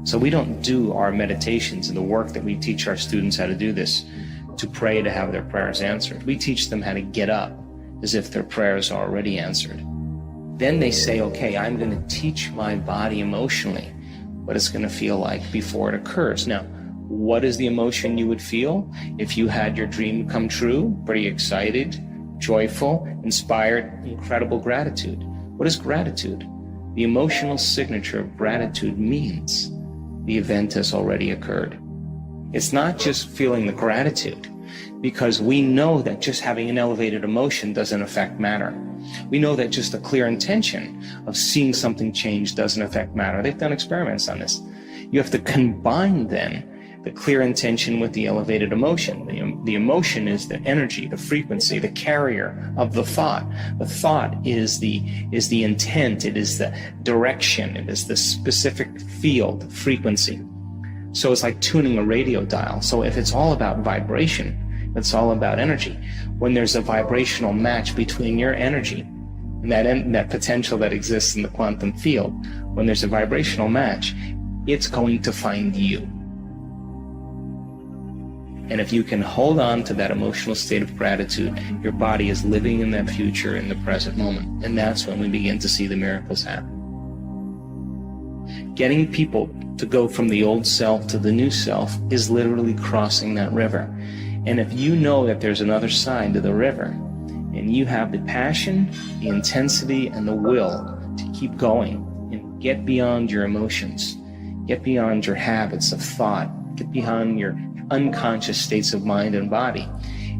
So we don't do our meditations and the work that we teach our students how to do this to pray to have their prayers answered. We teach them how to get up as if their prayers are already answered. Then they say, okay, I'm going to teach my body emotionally what it's going to feel like before it occurs. Now, what is the emotion you would feel if you had your dream come true? Pretty excited, joyful, inspired, incredible gratitude. What is gratitude? The emotional signature of gratitude means the event has already occurred. It's not just feeling the gratitude, because we know that just having an elevated emotion doesn't affect matter. We know that just a clear intention of seeing something change doesn't affect matter. They've done experiments on this. You have to combine then the clear intention with the elevated emotion. The emotion is the energy, the frequency, the carrier of the thought. The thought is the intent, it is the direction, it is the specific field, frequency. So it's like tuning a radio dial. So if it's all about vibration, it's all about energy. When there's a vibrational match between your energy and that potential that exists in the quantum field, when there's a vibrational match, it's going to find you. And if you can hold on to that emotional state of gratitude, your body is living in that future in the present moment. And that's when we begin to see the miracles happen. Getting people to go from the old self to the new self is literally crossing that river. And if you know that there's another side to the river, and you have the passion, the intensity, and the will to keep going and get beyond your emotions, get beyond your habits of thought, get beyond your unconscious states of mind and body,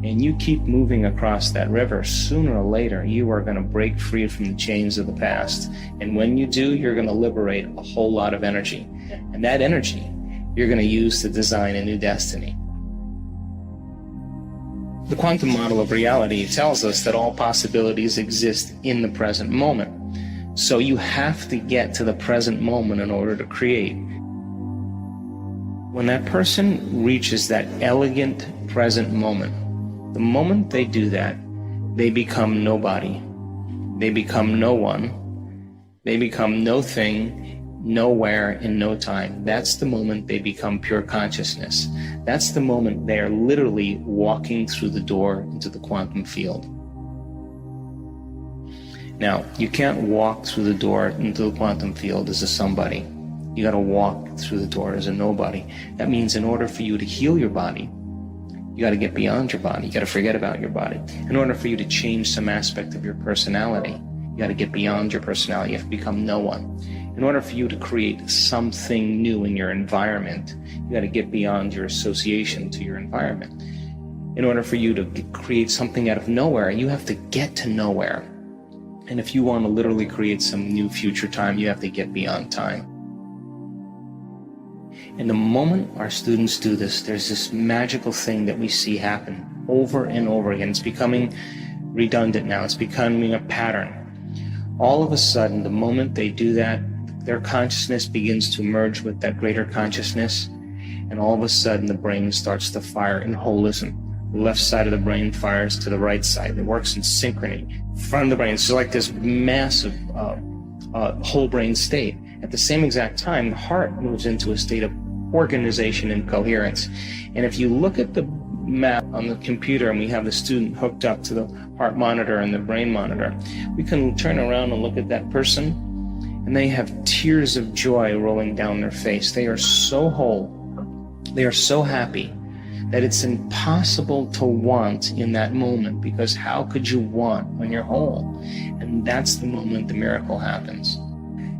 and you keep moving across that river, sooner or later you are going to break free from the chains of the past. And when you do, you're going to liberate a whole lot of energy. And that energy you're going to use to design a new destiny. The quantum model of reality tells us that all possibilities exist in the present moment. So you have to get to the present moment in order to create. When that person reaches that elegant present moment, the moment they do that, they become nobody. They become no one. They become no thing, nowhere, in no time. That's the moment they become pure consciousness. That's the moment they are literally walking through the door into the quantum field. Now, you can't walk through the door into the quantum field as a somebody. You got to walk through the door as a nobody. That means in order for you to heal your body, you got to get beyond your body. You got to forget about your body. In order for you to change some aspect of your personality, you got to get beyond your personality. You have to become no one. In order for you to create something new in your environment, you got to get beyond your association to your environment. In order for you to create something out of nowhere, you have to get to nowhere. And if you want to literally create some new future time, you have to get beyond time. And the moment our students do this, there's this magical thing that we see happen over and over again. It's becoming redundant now. It's becoming a pattern. All of a sudden, the moment they do that, their consciousness begins to merge with that greater consciousness, and all of a sudden the brain starts to fire in holism. The left side of the brain fires to the right side. It works in synchrony. Front of the brain, it's like this massive whole brain state. At the same exact time, the heart moves into a state of organization and coherence. And if you look at the map on the computer and we have the student hooked up to the heart monitor and the brain monitor, we can turn around and look at that person, and they have tears of joy rolling down their face. They are so whole. They are so happy that it's impossible to want in that moment, because how could you want when you're whole? And that's the moment the miracle happens.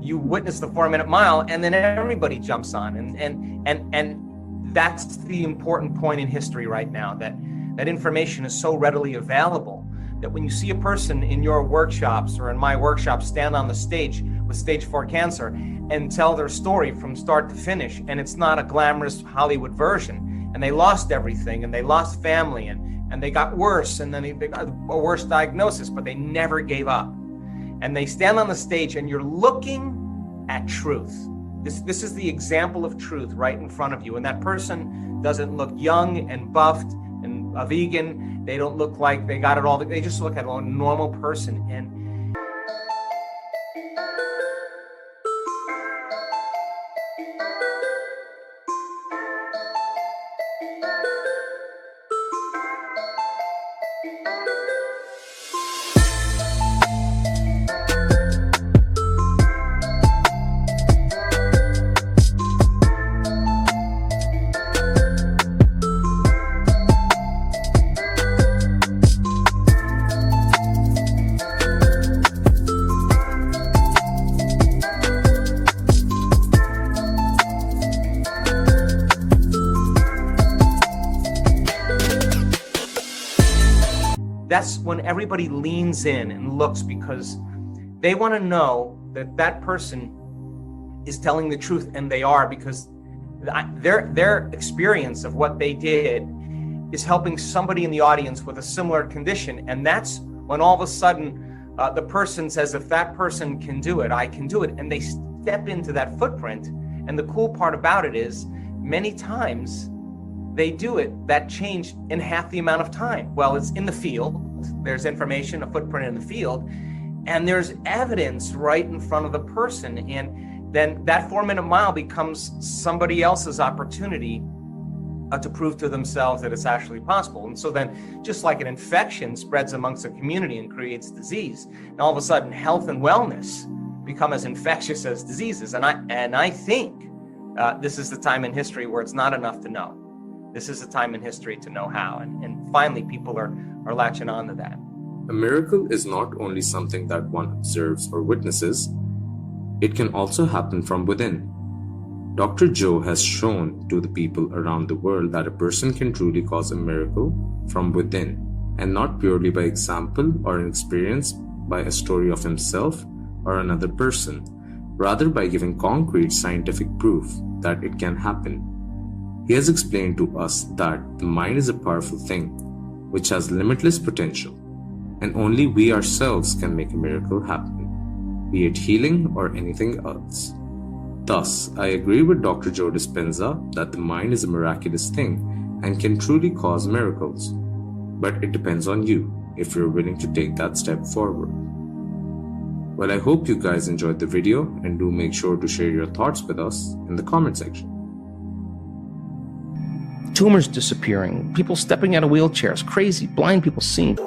You witness the 4-minute mile, and then everybody jumps on, and that's the important point in history right now, that information is so readily available that when you see a person in your workshops or in my workshops stand on the stage with stage 4 cancer and tell their story from start to finish, and it's not a glamorous Hollywood version, and they lost everything, and they lost family, and they got worse, and then they got a worse diagnosis, but they never gave up. And they stand on the stage and you're looking at truth. This is the example of truth right in front of you. And that person doesn't look young and buffed and a vegan. They don't look like they got it all. They just look at a normal person. And that's when everybody leans in and looks, because they want to know that that person is telling the truth, and they are, because their experience of what they did is helping somebody in the audience with a similar condition. And that's when all of a sudden the person says, if that person can do it, I can do it. And they step into that footprint. And the cool part about it is many times they do it, that change, in half the amount of time. Well, it's in the field. There's information, a footprint in the field, and there's evidence right in front of the person. And then that 4-minute mile becomes somebody else's opportunity to prove to themselves that it's actually possible. And so then, just like an infection spreads amongst a community and creates disease, and all of a sudden health and wellness become as infectious as diseases. And I think this is the time in history where it's not enough to know. This is a time in history to know how. And finally, people are latching on to that. A miracle is not only something that one observes or witnesses, it can also happen from within. Dr. Joe has shown to the people around the world that a person can truly cause a miracle from within, and not purely by example or an experience by a story of himself or another person, rather by giving concrete scientific proof that it can happen. He has explained to us that the mind is a powerful thing which has limitless potential, and only we ourselves can make a miracle happen, be it healing or anything else. Thus, I agree with Dr. Joe Dispenza that the mind is a miraculous thing and can truly cause miracles. But it depends on you if you're willing to take that step forward. Well, I hope you guys enjoyed the video, and do make sure to share your thoughts with us in the comment section. Tumors disappearing, people stepping out of wheelchairs, crazy, blind people seeing.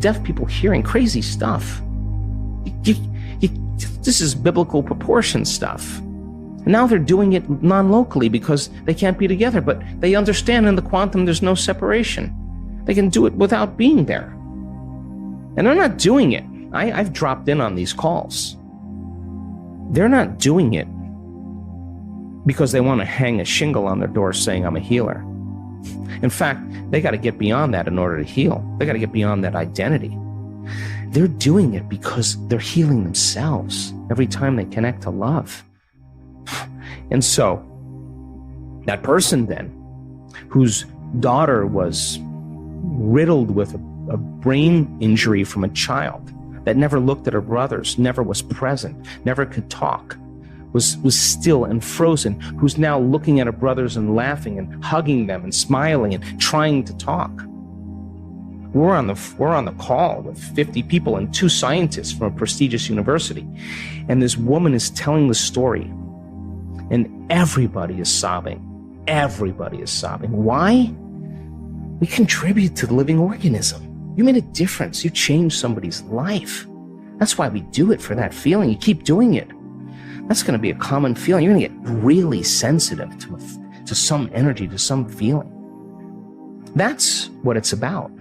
Deaf people hearing crazy stuff. This is biblical proportion stuff. And now they're doing it non-locally because they can't be together, but they understand in the quantum there's no separation. They can do it without being there. And they're not doing it. I've dropped in on these calls. They're not doing it because they want to hang a shingle on their door saying, I'm a healer. In fact, they got to get beyond that in order to heal. They got to get beyond that identity. They're doing it because they're healing themselves every time they connect to love. And so, that person then, whose daughter was riddled with a brain injury from a child, that never looked at her brothers, never was present, never could talk, was still and frozen, who's now looking at her brothers and laughing and hugging them and smiling and trying to talk. We're on the call with 50 people and 2 scientists from a prestigious university. And this woman is telling the story, and everybody is sobbing. Everybody is sobbing. Why? We contribute to the living organism. You made a difference. You changed somebody's life. That's why we do it, for that feeling. You keep doing it. That's going to be a common feeling. You're going to get really sensitive to some energy, to some feeling. That's what it's about.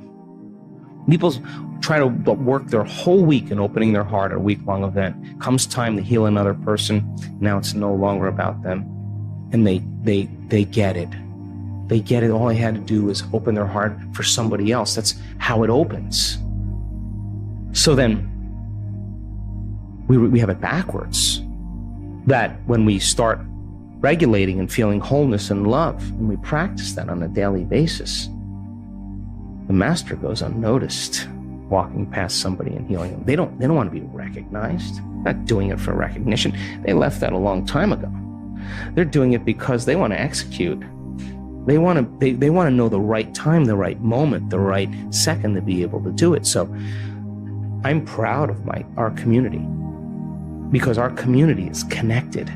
People try to work their whole week in opening their heart at a week-long event. Comes time to heal another person, now it's no longer about them. And they get it. They get it. All they had to do is open their heart for somebody else. That's how it opens. So then we have it backwards. That when we start regulating and feeling wholeness and love, and we practice that on a daily basis, the master goes unnoticed, walking past somebody and healing them. They don't want to be recognized. They're not doing it for recognition. They left that a long time ago. They're doing it because they want to execute. They want to know the right time, the right moment, the right second to be able to do it. So I'm proud of our community. because our community is connected.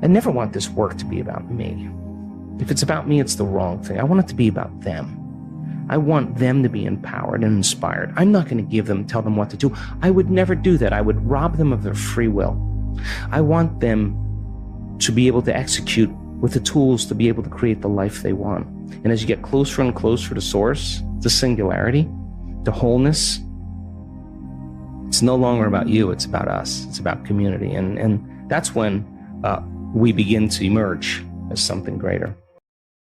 I never want this work to be about me. If it's about me, it's the wrong thing. I want it to be about them. I want them to be empowered and inspired. I'm not going to tell them what to do. I would never do that. I would rob them of their free will. I want them to be able to execute with the tools to be able to create the life they want. And as you get closer and closer to source, to singularity, to wholeness, it's no longer about you, it's about us, it's about community. And that's when we begin to emerge as something greater.